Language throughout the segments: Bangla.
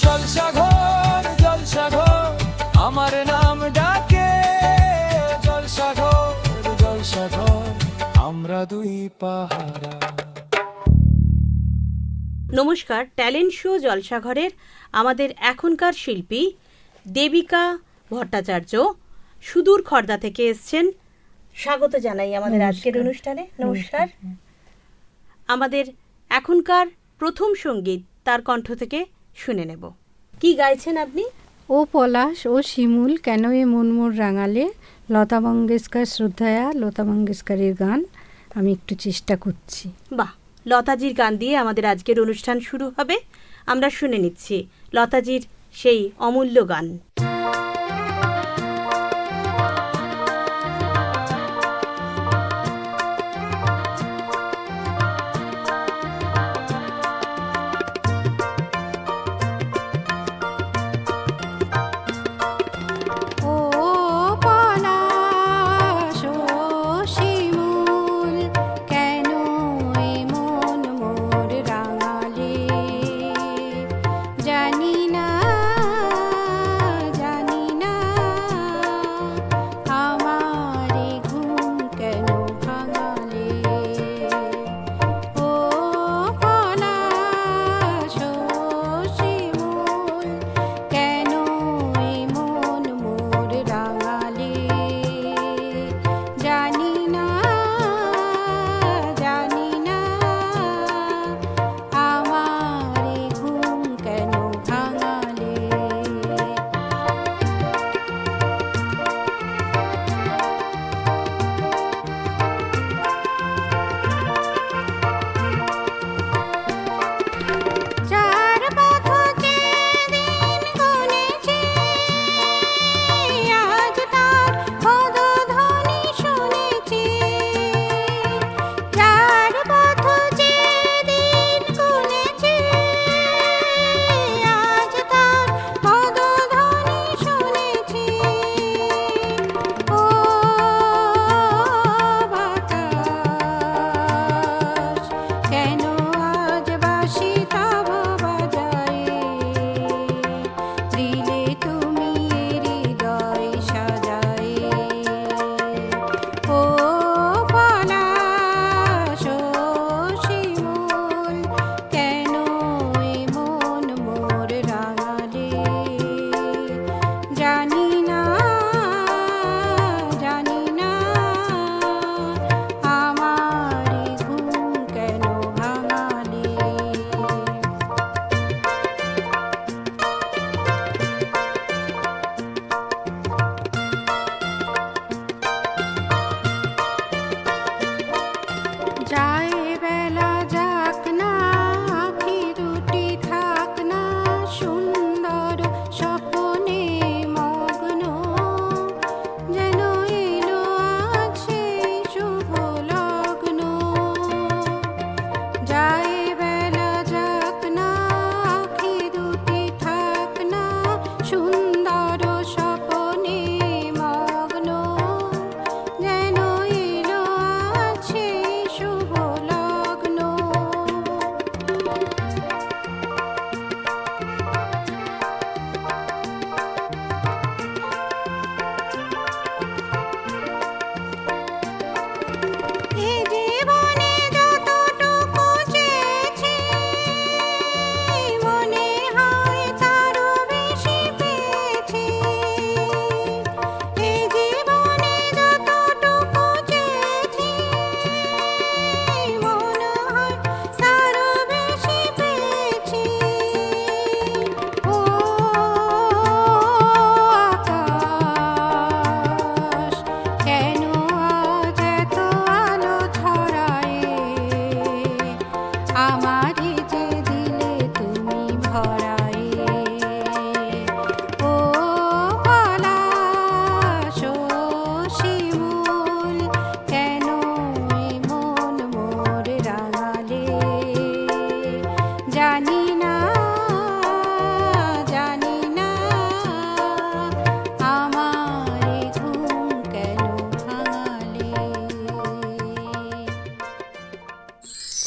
জলসাঘর জলসাঘর আমার নাম ডাকে, জলসাঘর জলসাঘর আমরা দুই পাহারা। নমস্কার, ট্যালেন্ট শো জলসাঘরের আমাদের এখনকার শিল্পী দেবিকা ভট্টাচার্য সুদূর খর্দা থেকে এসছেন। স্বাগত জানাই আমাদের আজকের অনুষ্ঠানে। নমস্কার। আমাদের এখনকার প্রথম সঙ্গীত তার কণ্ঠ থেকে শুনে নেব। কি গাইছেন আপনি? ও পলাশ ও শিমুল কেন এ মন মোর রাঙালে, লতা মঙ্গেশকর, শ্রদ্ধায়া লতা মঙ্গেশকরের গান আমি একটু চেষ্টা করছি। বাহ, লতাজির গান দিয়ে আমাদের আজকের অনুষ্ঠান শুরু হবে। আমরা শুনে নিচ্ছি লতাজির সেই অমূল্য গান।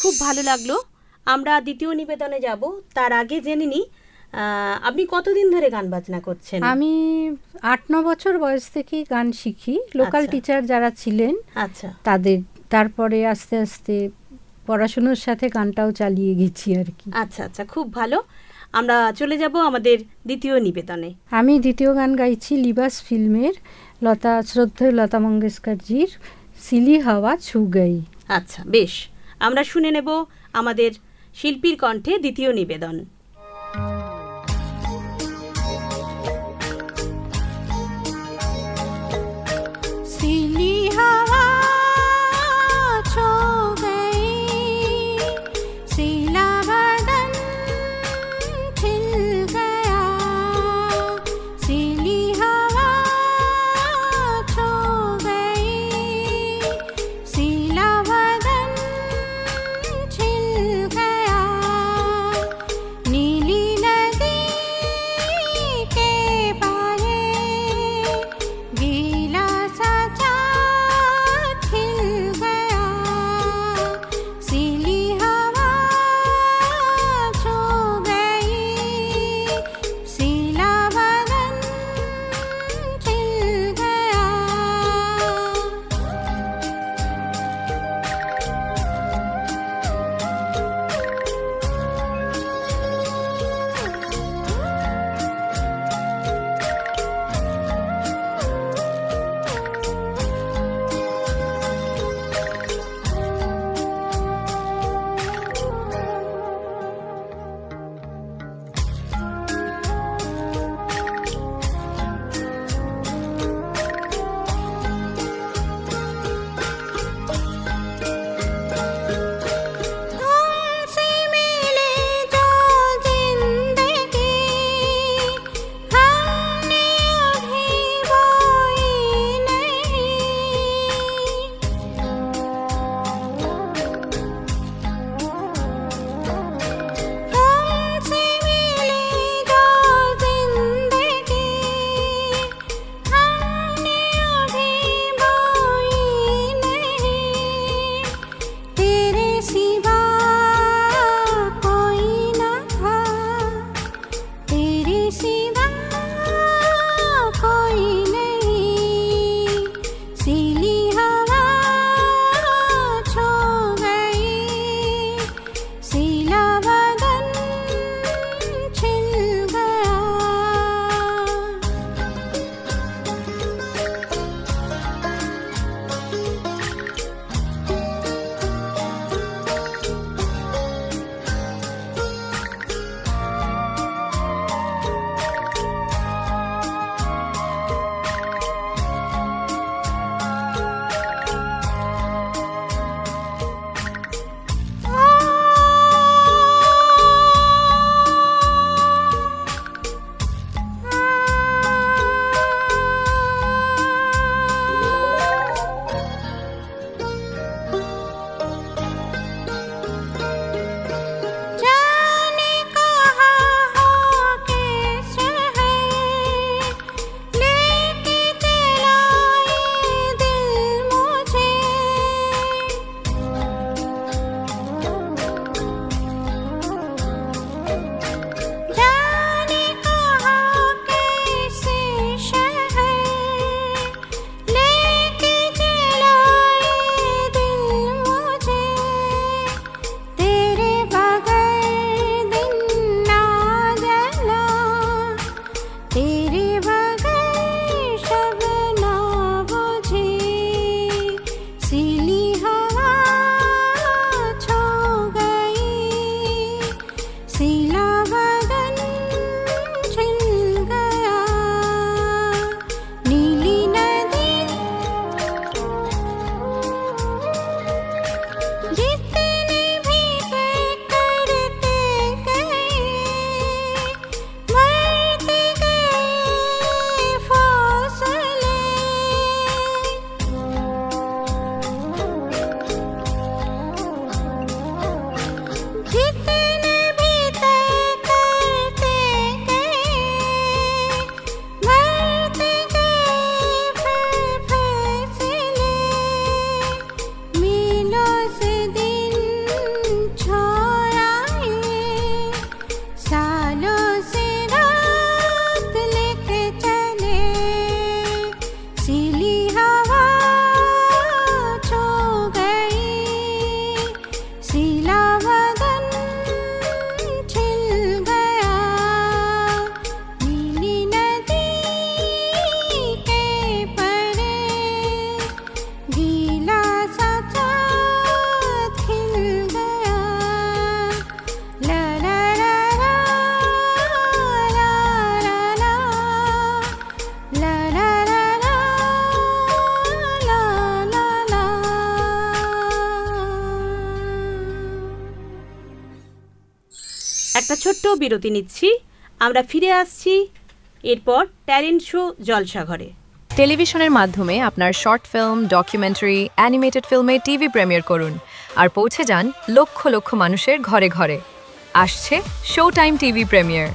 খুব ভালো লাগলো। আমরা দ্বিতীয় নিবেদনে যাব, তার আগে জেনে নিই আপনি কতদিন ধরে গান বাজনা করছেন? আমি 8-9 বছর বয়স থেকেই গান শিখি। লোকাল আচ্ছা। টিচার যারা ছিলেন আচ্ছা, তারপরে আস্তে আস্তে পড়াশুনোর সাথে গানটাও চালিয়ে গেছি আর কি। আচ্ছা আচ্ছা, খুব ভালো। আমরা চলে যাব আমাদের দ্বিতীয় নিবেদনে। আমি দ্বিতীয় গান গাইছি লিবাস ফিল্মের শ্রদ্ধেয় লতা মঙ্গেশকরজির সিলি হাওয়া ছু গই। আচ্ছা, বেশ, আমরা শুনে নেব আমাদের শিল্পীর কণ্ঠে দ্বিতীয় নিবেদন। सिली हवा छो गई, सीला बदन खिल गया, सिली हवा छो गई, सीला बदन खिल गया, ছোট্ট বিরতি নিচ্ছি, আমরা ফিরে আসছি এরপর ট্যালেন্ট শো জলসাঘরে। টেলিভিশনের মাধ্যমে আপনার শর্ট ফিল্ম, ডকুমেন্টারি, অ্যানিমেটেড ফিল্মে টিভি প্রিমিয়ার করুন আর পৌঁছে যান লক্ষ লক্ষ মানুষের ঘরে ঘরে। আসছে শো টাইম টিভি প্রিমিয়ার,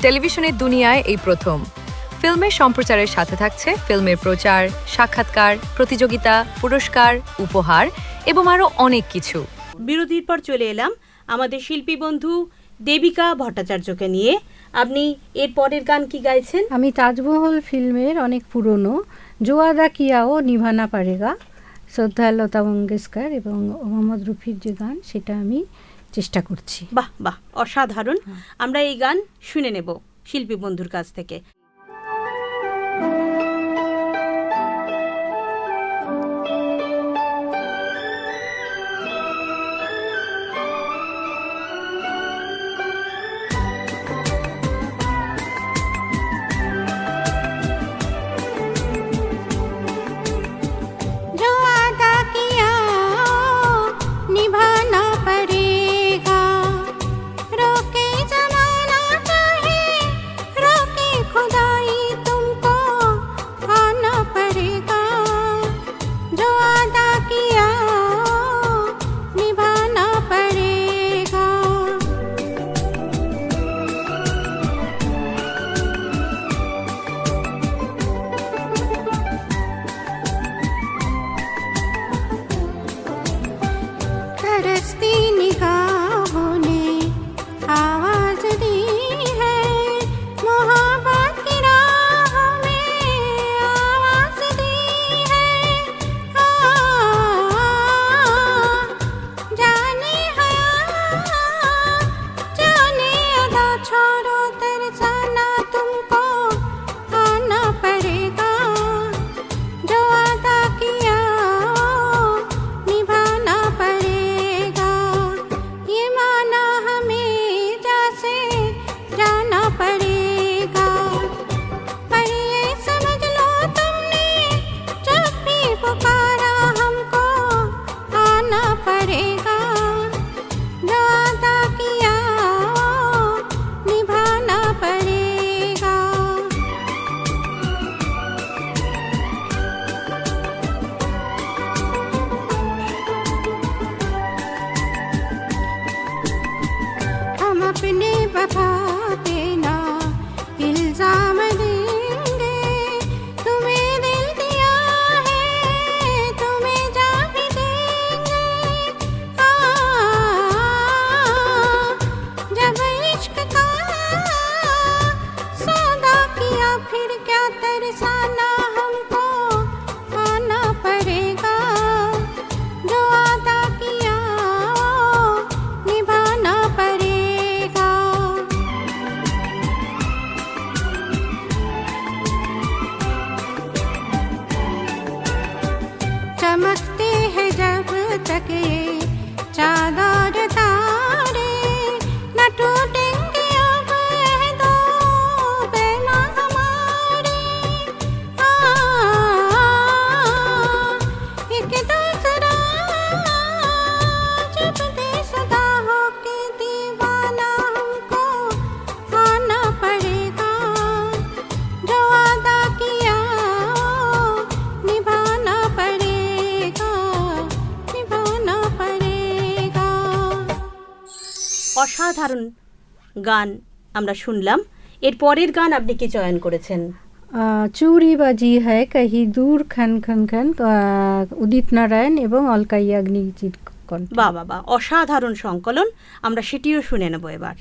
টেলিভিশনের দুনিয়ায় এই প্রথম। ফিল্মের সম্প্রচারের সাথে থাকছে ফিল্মের প্রচার, সাক্ষাৎকার, প্রতিযোগিতা, পুরস্কার, উপহার এবং আরও অনেক কিছু। বিরতির পর চলে এলাম আমাদের শিল্পী বন্ধু দেবিকা ভট্টাচার্যকে নিয়ে। আপনি এর পরের গান কি গাইছেন? আমি তাজমহল ফিল্মের অনেক পুরনো জো আদা কিয়াও নিভানা পারেগা, শ্রদ্ধা লতা মঙ্গেশকর এবং মোহাম্মদ রফির যে গান, সেটা আমি চেষ্টা করছি। বাহ বাহ, অসাধারণ। আমরা এই গান শুনে নেব শিল্পী বন্ধুর কাছ থেকে। অসাধারণ গান আমরা শুনলাম। এর পরের গান আপনি কি চয়ন করেছেন? চুরি বাজি হ্যায় কাহি দূর খান খান খান, উদিত নারায়ণ এবং অলকা ইয়াগনিকজির কণ্ঠে। বাহ বাহ বাহ, অসাধারণ সংকলন। আমরা সেটিও শুনে নেব এবার।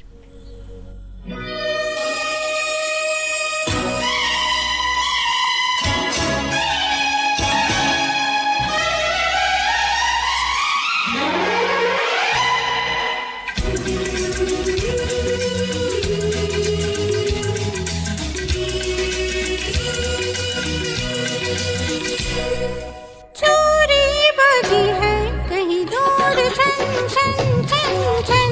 छन छन छन छन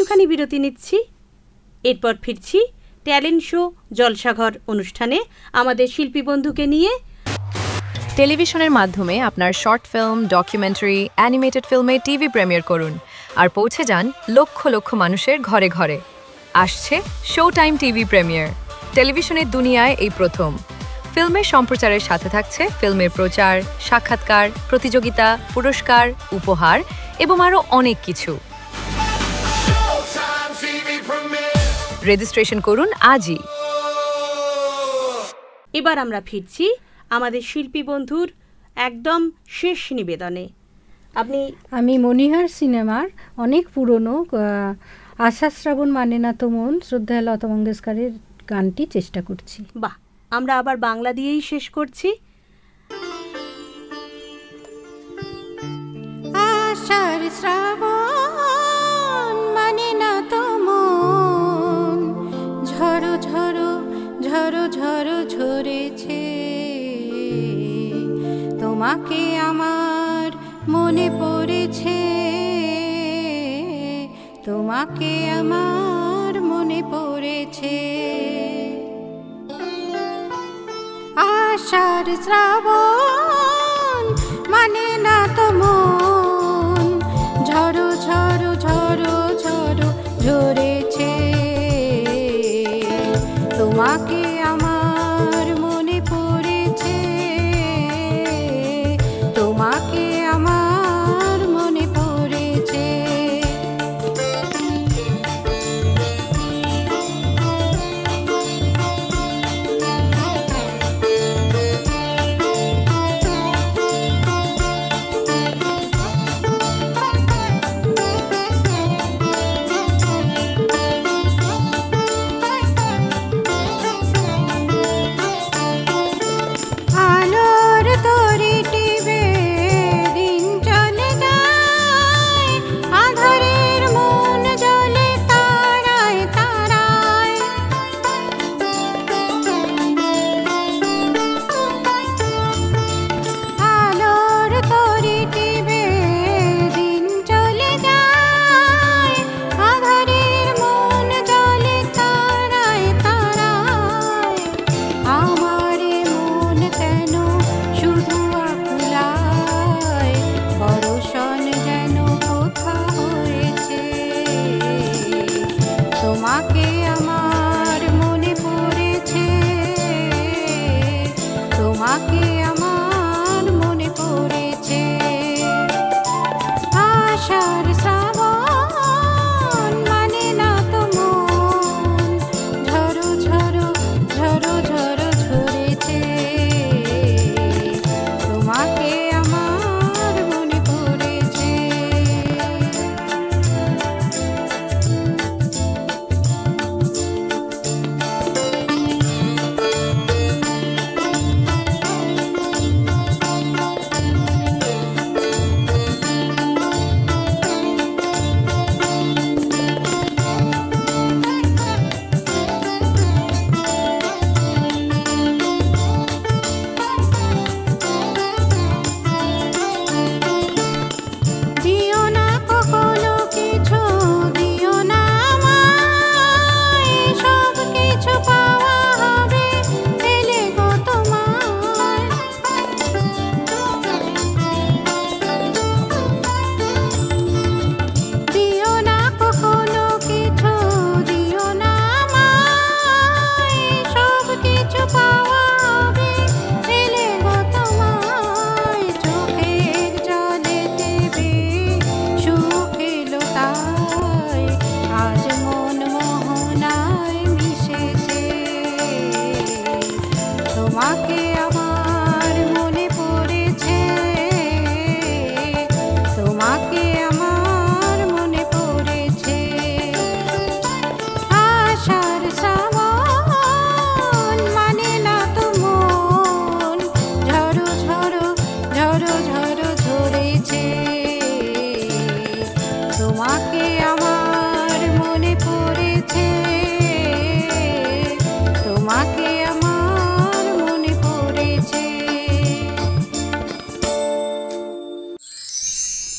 একটুখানি বিরতি নিচ্ছি, এরপর ফিরছি ট্যালেন্ট শো জলসাঘর অনুষ্ঠানে আমাদের শিল্পী বন্ধুকে নিয়ে। টেলিভিশনের মাধ্যমে আপনার শর্ট ফিল্ম, ডকুমেন্টারি, অ্যানিমেটেড ফিল্মে টিভি প্রিমিয়ার করুন আর পৌঁছে যান লক্ষ লক্ষ মানুষের ঘরে ঘরে। আসছে শো টাইম টিভি প্রিমিয়ার। টেলিভিশনের দুনিয়ায় এই প্রথম। ফিল্মের সম্প্রচারের সাথে থাকছে ফিল্মের প্রচার, সাক্ষাৎকার, প্রতিযোগিতা, পুরস্কার, উপহার এবং আরও অনেক কিছু। রেজিস্ট্রেশন করুন আজই। এবার আমরা ফিরছি আমাদের শিল্পী বন্ধুর একদম শেষ নিবেদনে। আমি মনিহার সিনেমার অনেক পুরনো আশা শ্রাবণ মানে না তো মন, শ্রদ্ধা লতা মঙ্গেশকরের গানটি চেষ্টা করছি। বাহ, আমরা আবার বাংলা দিয়েই শেষ করছি। আষাঢ় শ্রাবণ মানে না তো মন, ঝড়ো ঝড়ো ঝড়ো ঝড়ো ঝরেছে, তোমাকে আমার মনে পড়েছে, তোমাকে আমার মনে পড়েছে। আষাঢ় শ্রাবণ মানে না তো মন, ঝড়ো ঝড়ো ঝড়ো ঝড়ো ঝরেছে, তোমাকে আমার মনে পড়েছে, তোমাকে আমার মনে পড়েছে।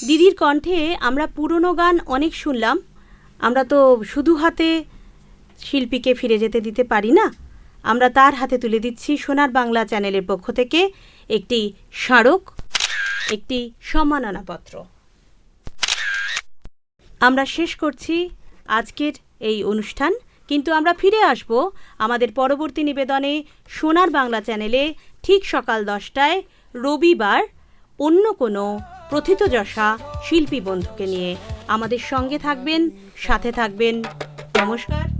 দিদির কণ্ঠে আমরা পুরনো গান অনেক শুনলাম, আমরা তো শুধু হাতে শিল্পীকে ফিরে যেতে দিতে পারি না, আমরা তার হাতে তুলে দিচ্ছি সোনার বাংলা চ্যানেলের পক্ষ থেকে একটি স্মারক, একটি সম্মাননাপত্র। আমরা শেষ করছি আজকের এই অনুষ্ঠান, কিন্তু আমরা ফিরে আসব আমাদের পরবর্তী নিবেদনে সোনার বাংলা চ্যানেলে ঠিক সকাল 10টায় রবিবার অন্য কোনো প্রথিতযশা শিল্পী বন্ধুকে নিয়ে। আমাদের সঙ্গে থাকবেন, সাথে থাকবেন। নমস্কার।